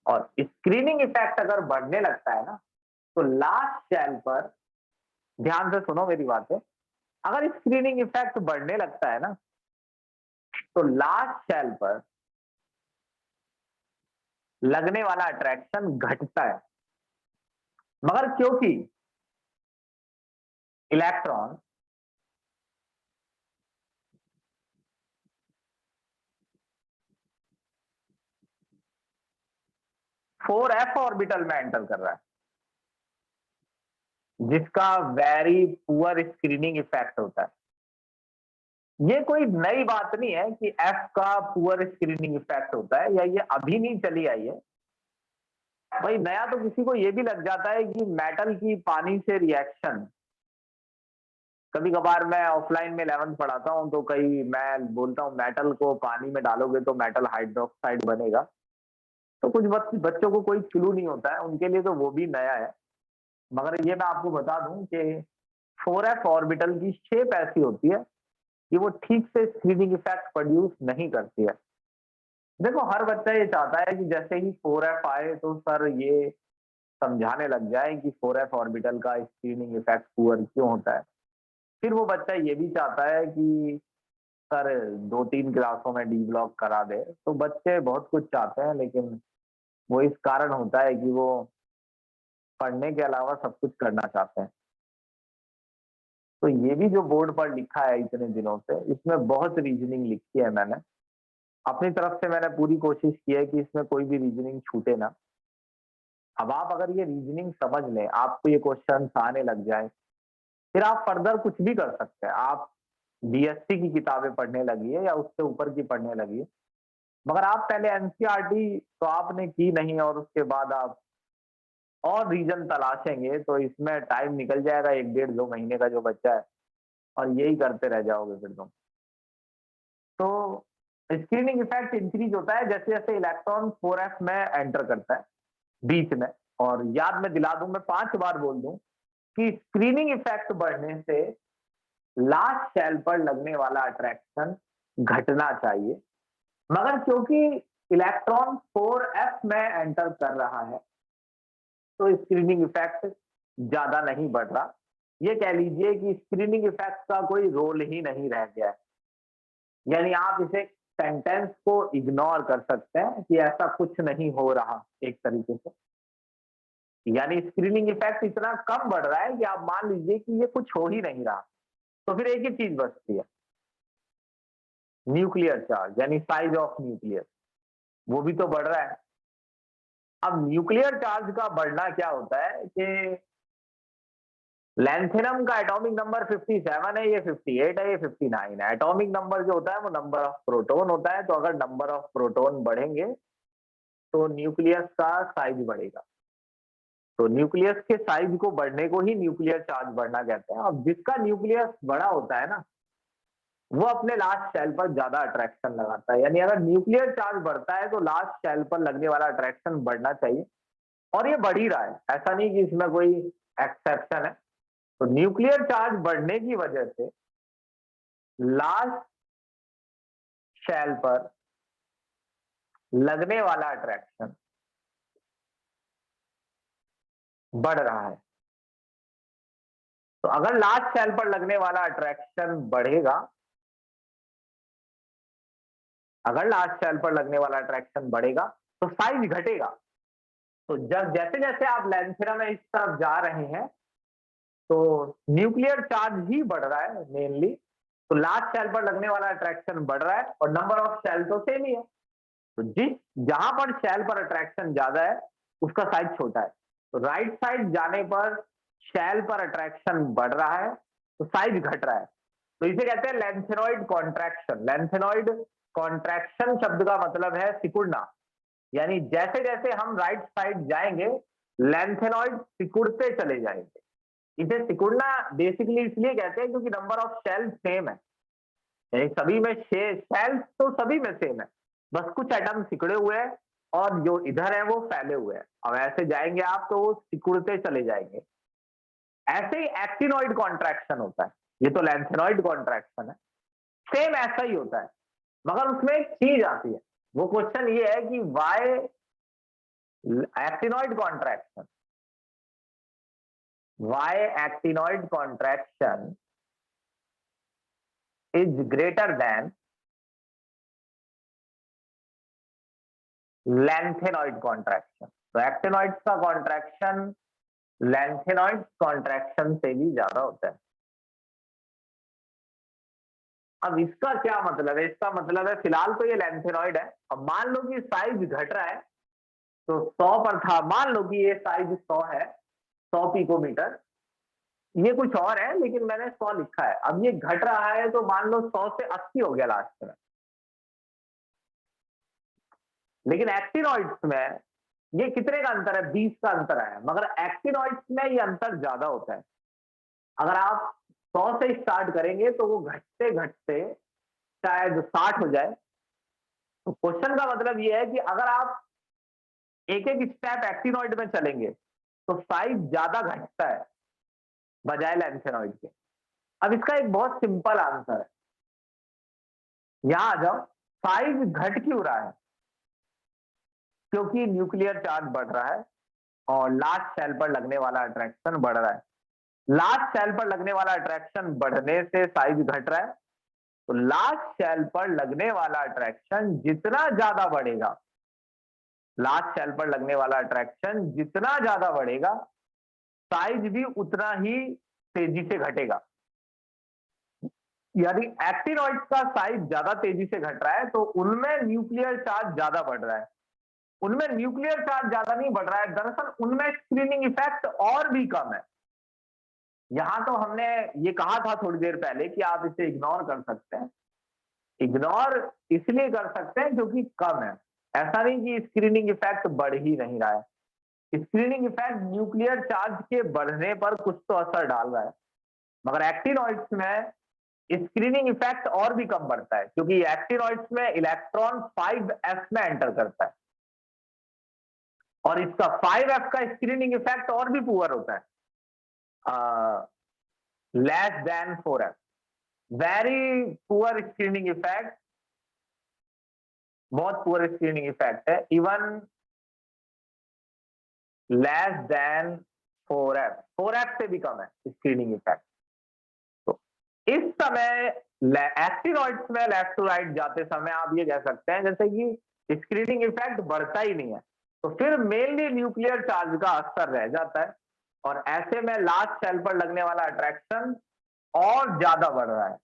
और स्क्रीनिंग इफेक्ट अगर बढ़ने लगता है ना तो लास्ट शेल पर, ध्यान से सुनो मेरी बातें, अगर स्क्रीनिंग इफेक्ट बढ़ने लगता है ना तो लास्ट शेल पर लगने वाला अट्रैक्शन घटता है। मगर क्योंकि इलेक्ट्रॉन फोर एफ ऑर्बिटल में एंटर कर रहा है, जिसका वेरी पुअर स्क्रीनिंग इफेक्ट होता है। ये कोई नई बात नहीं है कि एफ का पुअर स्क्रीनिंग इफेक्ट होता है, या ये अभी नहीं चली आई है। भाई नया तो किसी को ये भी लग जाता है कि मेटल की पानी से रिएक्शन, कभी कभार मैं ऑफलाइन में 11th पढ़ाता हूँ तो कई मैं बोलता हूँ मेटल को पानी में डालोगे तो मेटल हाइड्रोक्साइड बनेगा। तो कुछ बच्चों को कोई क्लू नहीं होता है, उनके लिए तो वो भी नया है। मगर ये मैं आपको बता दूं कि 4f ऑर्बिटल की शेप ऐसी होती है कि वो ठीक से स्क्रीनिंग इफेक्ट प्रोड्यूस नहीं करती है। देखो हर बच्चा ये चाहता है कि जैसे ही 4f आए तो सर ये समझाने लग जाए कि 4f ऑर्बिटल का स्क्रीनिंग इफेक्ट पुअर क्यों होता है। फिर वो बच्चा ये भी चाहता है कि सर 2-3 क्लासों में डी ब्लॉक करा दे। तो बच्चे बहुत कुछ चाहते हैं, लेकिन वो इस कारण होता है कि वो पढ़ने के अलावा सब कुछ करना चाहते हैं। तो ये भी जो बोर्ड पर लिखा है इतने दिनों से, इसमें बहुत रीजनिंग लिखी है मैंने। अपनी तरफ से मैंने पूरी कोशिश की है कि इसमें कोई भी रीजनिंग छूटे ना। अब आप अगर ये रीजनिंग समझ लें, आपको ये क्वेश्चन आने लग जाए, फिर आप फर्दर कुछ भी कर सकते हैं। आप बीएससी की किताबें पढ़ने लगिए या उससे ऊपर की पढ़ने लगिए, मगर आप पहले एनसीईआरटी तो आपने की नहीं और उसके बाद आप और रीजन तलाशेंगे तो इसमें टाइम निकल जाएगा 1-1.5-2 महीने का जो बच्चा है, और यही करते रह जाओगे फिर तुम। तो स्क्रीनिंग इफेक्ट इंक्रीज होता है जैसे जैसे इलेक्ट्रॉन 4f में एंटर करता है बीच में। और याद में दिला दूं, मैं 5 बार बोल दूं कि स्क्रीनिंग इफेक्ट बढ़ने से लास्ट शेल पर लगने वाला अट्रैक्शन घटना चाहिए। मगर क्योंकि इलेक्ट्रॉन 4f में एंटर कर रहा है तो स्क्रीनिंग इफेक्ट ज्यादा नहीं बढ़ रहा। ये कह लीजिए कि स्क्रीनिंग इफेक्ट का कोई रोल ही नहीं रह गया है। यानी आप इसे सेंटेंस को इग्नोर कर सकते हैं कि ऐसा कुछ नहीं हो रहा एक तरीके से। यानी स्क्रीनिंग इफेक्ट इतना कम बढ़ रहा है कि आप मान लीजिए कि ये कुछ हो ही नहीं रहा। तो फिर एक ही चीज बचती है, न्यूक्लियर चार्ज, यानी साइज ऑफ न्यूक्लियर, वो भी तो बढ़ रहा है। अब न्यूक्लियर चार्ज का बढ़ना क्या होता है कि लैंथेनम का एटॉमिक नंबर 57 है, ये 58 है, ये 59 है। एटॉमिक नंबर जो होता है वो नंबर ऑफ प्रोटॉन होता है। तो अगर नंबर ऑफ प्रोटॉन बढ़ेंगे तो न्यूक्लियस का साइज बढ़ेगा। तो न्यूक्लियस के साइज को बढ़ने को ही न्यूक्लियर चार्ज बढ़ना कहते हैं। अब जिसका न्यूक्लियस बड़ा होता है ना, वो अपने लास्ट शेल पर ज्यादा अट्रैक्शन लगाता है। यानी अगर न्यूक्लियर चार्ज बढ़ता है तो लास्ट शेल पर लगने वाला अट्रैक्शन बढ़ना चाहिए, और ये बढ़ ही रहा है। ऐसा नहीं कि इसमें कोई एक्सेप्शन है। तो न्यूक्लियर चार्ज बढ़ने की वजह से लास्ट शेल पर लगने वाला अट्रैक्शन बढ़ रहा है। तो अगर लास्ट शेल पर लगने वाला अट्रैक्शन बढ़ेगा, अगर लास्ट शेल पर लगने वाला अट्रैक्शन बढ़ेगा तो साइज घटेगा। तो जब जैसे जैसे आप लैंथेनम में इस तरफ जा रहे हैं तो न्यूक्लियर चार्ज ही बढ़ रहा है मेनली। तो लास्ट शेल पर लगने वाला अट्रैक्शन बढ़ रहा है और नंबर ऑफ शेल तो सेम ही है। तो जिस जहां पर शेल पर अट्रैक्शन ज्यादा है उसका साइज छोटा है। तो राइट साइड जाने पर शेल पर अट्रैक्शन बढ़ रहा है तो साइज घट रहा है। तो इसे कहते हैं लेंथेनॉइड कॉन्ट्रैक्शन। लेंथेनॉइड कॉन्ट्रैक्शन शब्द का मतलब है सिकुड़ना। यानी जैसे जैसे हम राइट साइड जाएंगे लेंथेनॉइड सिकुड़ते चले जाएंगे। इसे सिकुड़ना बेसिकली इसलिए कहते हैं क्योंकि नंबर ऑफ शेल सेम है। यानी सभी में शेल्स तो सभी में सेम है, बस कुछ एटम सिकुड़े हुए हैं और जो इधर है वो फैले हुए हैं। अब ऐसे जाएंगे आप तो वो सिकुड़ते चले जाएंगे। ऐसे ही एक्टिनॉइड कॉन्ट्रैक्शन होता है। ये तो लेंथेनॉइड कॉन्ट्रैक्शन है, सेम ऐसा ही होता है। मगर उसमें एक चीज आती है, वो क्वेश्चन ये है कि why actinoid contraction, why actinoid contraction is greater than lanthanoid contraction. तो एक्टिनॉइड का कॉन्ट्रैक्शन लैंथेनॉइड कॉन्ट्रैक्शन से भी ज्यादा होता है। अब इसका क्या मतलब है? इसका मतलब है फिलहाल तो ये लैंथेनॉइड है, अब मान लो कि साइज घट रहा है, तो 100 पर था, मान लो कि ये साइज 100 है, 100 पिकोमीटर, ये कुछ और है लेकिन मैंने 100 लिखा है। अब ये घट रहा है तो मान लो 100 से 80 हो गया लास्ट में। लेकिन एक्टिनॉइड्स में ये कितने का अंतर है? 20 का अंतर है, मगर एक्टिनॉइड्स में ये अंतर ज्यादा होता है। अगर आप 100 से स्टार्ट करेंगे तो वो घटते घटते शायद 60 हो जाए। तो क्वेश्चन का मतलब ये है कि अगर आप एक एक स्टेप एक्टिनॉइड में चलेंगे तो साइज ज्यादा घटता है बजाय लैंथेनॉइड के। अब इसका एक बहुत सिंपल आंसर है, यहां आ जाओ। साइज घट क्यों रहा है? क्योंकि न्यूक्लियर चार्ज बढ़ रहा है और लास्ट शेल पर लगने वाला अट्रैक्शन बढ़ रहा है। लास्ट शेल पर लगने वाला अट्रैक्शन बढ़ने से साइज घट रहा है। तो लास्ट शेल पर लगने वाला अट्रैक्शन जितना ज्यादा बढ़ेगा, लास्ट शेल पर लगने वाला अट्रैक्शन जितना ज्यादा बढ़ेगा, साइज भी उतना ही तेजी से घटेगा। यानी एक्टिनॉइड्स का साइज ज्यादा तेजी से घट रहा है तो उनमें न्यूक्लियर चार्ज ज्यादा बढ़ रहा है। उनमें न्यूक्लियर चार्ज ज्यादा नहीं बढ़ रहा है, दरअसल उनमें स्क्रीनिंग इफेक्ट और भी कम है। यहां तो हमने ये कहा था थोड़ी देर पहले कि आप इसे इग्नोर कर सकते हैं। इग्नोर इसलिए कर सकते हैं क्योंकि कम है। ऐसा नहीं कि स्क्रीनिंग इफेक्ट बढ़ ही नहीं रहा है। स्क्रीनिंग इफेक्ट न्यूक्लियर चार्ज के बढ़ने पर कुछ तो असर डाल रहा है, मगर एक्टिनॉइड्स में स्क्रीनिंग इफेक्ट और भी कम बढ़ता है क्योंकि एक्टिनॉइड्स में इलेक्ट्रॉन 5s में एंटर करता है और इसका 5f का स्क्रीनिंग इफेक्ट और भी पुअर होता है, less than 4f। Very poor screening effect, बहुत पुअर स्क्रीनिंग इफेक्ट है, even less than 4f। 4f से भी कम है स्क्रीनिंग इफेक्ट। तो इस समय एक्टिनॉइड्स में लेफ्ट टू राइट जाते समय आप ये कह सकते हैं जैसे कि स्क्रीनिंग इफेक्ट बढ़ता ही नहीं है, तो फिर मेनली न्यूक्लियर चार्ज का असर रह जाता है और ऐसे में लास्ट शेल पर लगने वाला अट्रैक्शन और ज्यादा बढ़ रहा है,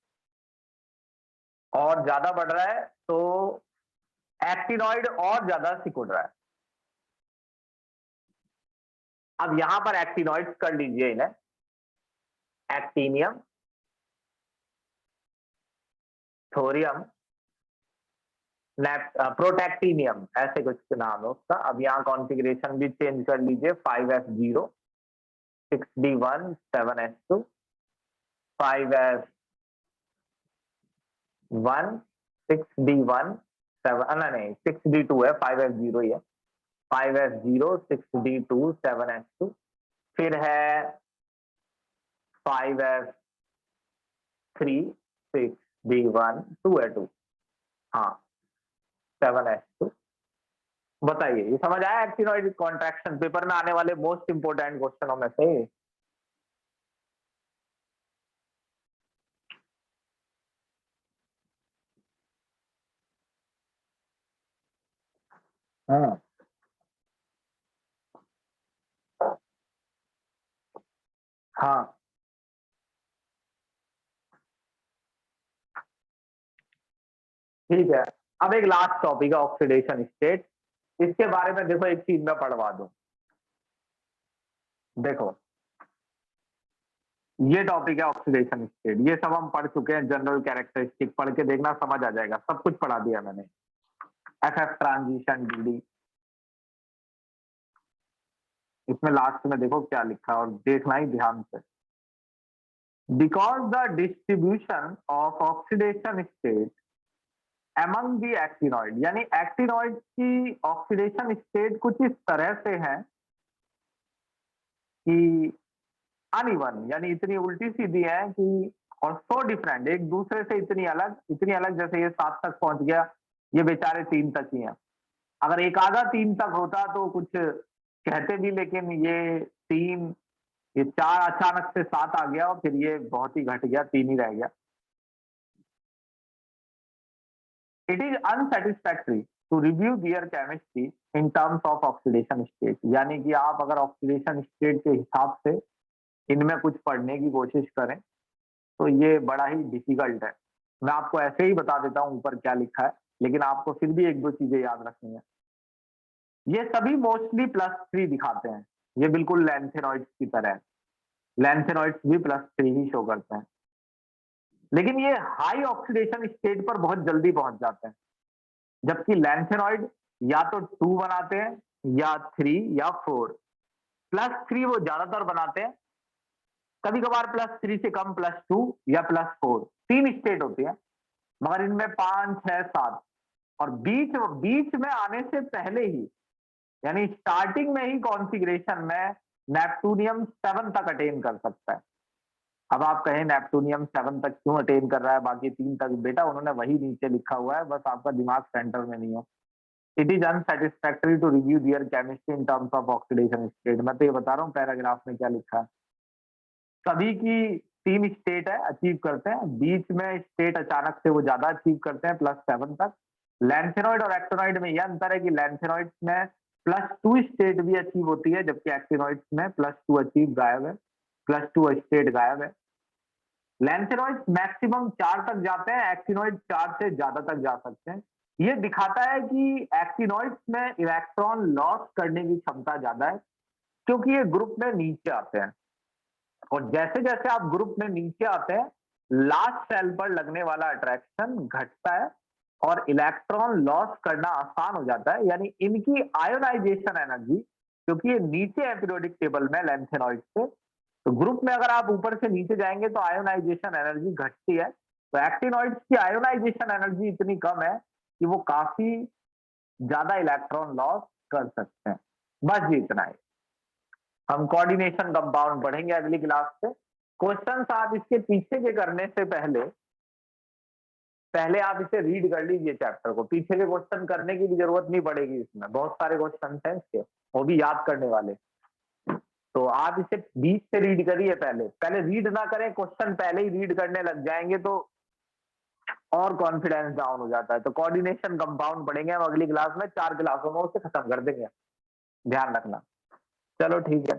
और ज्यादा बढ़ रहा है, तो एक्टिनॉइड और ज्यादा सिकुड़ रहा है। अब यहां पर एक्टिनॉइड्स कर लीजिए इन्हें, एक्टीनियम, थोरियम, प्रोटैक्टिनियम, ऐसे कुछ नाम है उसका। अब यहाँ कॉन्फ़िगरेशन भी चेंज कर लीजिए, 5s0, 6d1, 7s2, 5s1, 6d1, 7, नहीं 6d2 है, 5s0 ही है, 5s0, 6d2, 7s2, फिर है 5s3, 6d1, 2s2, हाँ 7s2। बताइए, ये समझ आया? एक्टिनॉइड कॉन्ट्रैक्शन पेपर में आने वाले मोस्ट इंपोर्टेंट क्वेश्चनों में से। हाँ हाँ, ठीक है। अब एक लास्ट टॉपिक है ऑक्सीडेशन स्टेट। इसके बारे में देखो एक चीज मैं पढ़वा दूं। देखो, ये टॉपिक है ऑक्सीडेशन स्टेट, ये सब हम पढ़ चुके हैं। जनरल कैरेक्टरिस्टिक पढ़ के देखना, समझ आ जाएगा, सब कुछ पढ़ा दिया मैंने। एफ ट्रांजिशन डी, इसमें लास्ट में देखो क्या लिखा है और देखना ही ध्यान से। Because the distribution of oxidation state among the actinoid, यानी एक्टिनॉइड की ऑक्सीडेशन स्टेट कुछ इस तरह से है कि अनइवन, यानी इतनी उल्टी सीधी है कि, और सो डिफरेंट, एक दूसरे से इतनी अलग, इतनी अलग, जैसे ये 7 तक पहुंच गया, ये बेचारे 3 तक ही हैं। अगर एक आधा 3 तक होता तो कुछ कहते भी, लेकिन ये 3, ये 4 अचानक से 7 आ गया और फिर ये बहुत ही घट गया, 3 ही रह गया। It is unsatisfactory, to review their chemistry in terms of oxidation state, यानी कि आप अगर ऑक्सीडेशन स्टेट के हिसाब से इनमें कुछ पढ़ने की कोशिश करें तो ये बड़ा ही डिफिकल्ट है। मैं आपको ऐसे ही बता देता हूँ ऊपर क्या लिखा है, लेकिन आपको फिर भी एक दो चीजें याद रखनी है। ये सभी मोस्टली +3 दिखाते हैं, ये बिल्कुल लैंथेनॉइड्स की तरह है। लैंथेनॉइड्स भी +3 ही शो करते हैं, लेकिन ये हाई ऑक्सीडेशन स्टेट पर बहुत जल्दी पहुंच जाते हैं, जबकि लैंथेनॉइड या तो 2 बनाते हैं या 3 या 4। +3 वो ज्यादातर बनाते हैं, कभी कभार +3 से कम +2 या +4, 3 स्टेट होती है, मगर इनमें 5, 6, 7 और बीच बीच में आने से पहले ही, यानी स्टार्टिंग में ही कॉन्फ़िगरेशन में नेपटूनियम 7 तक अटेन कर सकता है। अब आप कहें नेपटूनियम 7 तक क्यों अटेन कर रहा है, बाकी 3 तक? बेटा उन्होंने वही नीचे लिखा हुआ है, बस आपका दिमाग सेंटर में नहीं है। It is unsatisfactory to review their chemistry in terms of oxidation state. मैं तो ये बता रहा हूँ पैराग्राफ में क्या लिखा है। सभी की 3 स्टेट है, अचीव करते हैं, बीच में स्टेट अचानक से वो ज्यादा अचीव करते हैं +7 तक। लैंथेनॉइड और एक्टिनॉइड में यह अंतर है कि लैंथेनॉइड्स में +2 स्टेट भी अचीव होती है, जबकि एक्टिनॉइड्स में +2 अचीव गायब है, +2 स्टेट गायब है। लैंथेनॉइड्स मैक्सिमम 4 तक जाते हैं, एक्टिनॉइड 4 से ज्यादा तक जा सकते हैं। ये दिखाता है कि एक्टिनॉइड्स में इलेक्ट्रॉन लॉस करने की क्षमता ज्यादा है, क्योंकि ये ग्रुप में नीचे आते हैं, और जैसे जैसे आप ग्रुप में नीचे आते हैं, लास्ट सेल पर लगने वाला अट्रैक्शन घटता है और इलेक्ट्रॉन लॉस करना आसान हो जाता है। यानी इनकी आयोनाइजेशन एनर्जी, क्योंकि ये नीचे है पीरियोडिक टेबल में लैंथेनॉइड से, तो ग्रुप में अगर आप ऊपर से नीचे जाएंगे तो आयोनाइजेशन एनर्जी घटती है। तो एक्टिनॉइड्स की आयोनाइजेशन एनर्जी इतनी कम है कि वो काफी ज्यादा इलेक्ट्रॉन लॉस कर सकते हैं। बस ये इतना है। हम कोऑर्डिनेशन कंपाउंड पढ़ेंगे अगली क्लास से। क्वेश्चन आप इसके पीछे के करने से पहले आप इसे रीड कर लीजिए चैप्टर को। पीछे के क्वेश्चन करने की भी जरूरत नहीं पड़ेगी, इसमें बहुत सारे क्वेश्चन हैं इसके, वो भी याद करने वाले। तो आप इसे बीच से रीड करिए, पहले रीड ना करें, क्वेश्चन पहले ही रीड करने लग जाएंगे तो और कॉन्फिडेंस डाउन हो जाता है। तो कोऑर्डिनेशन कंपाउंड पढ़ेंगे हम अगली क्लास में, 4 क्लासों में उसे खत्म कर देंगे, ध्यान रखना। चलो ठीक है।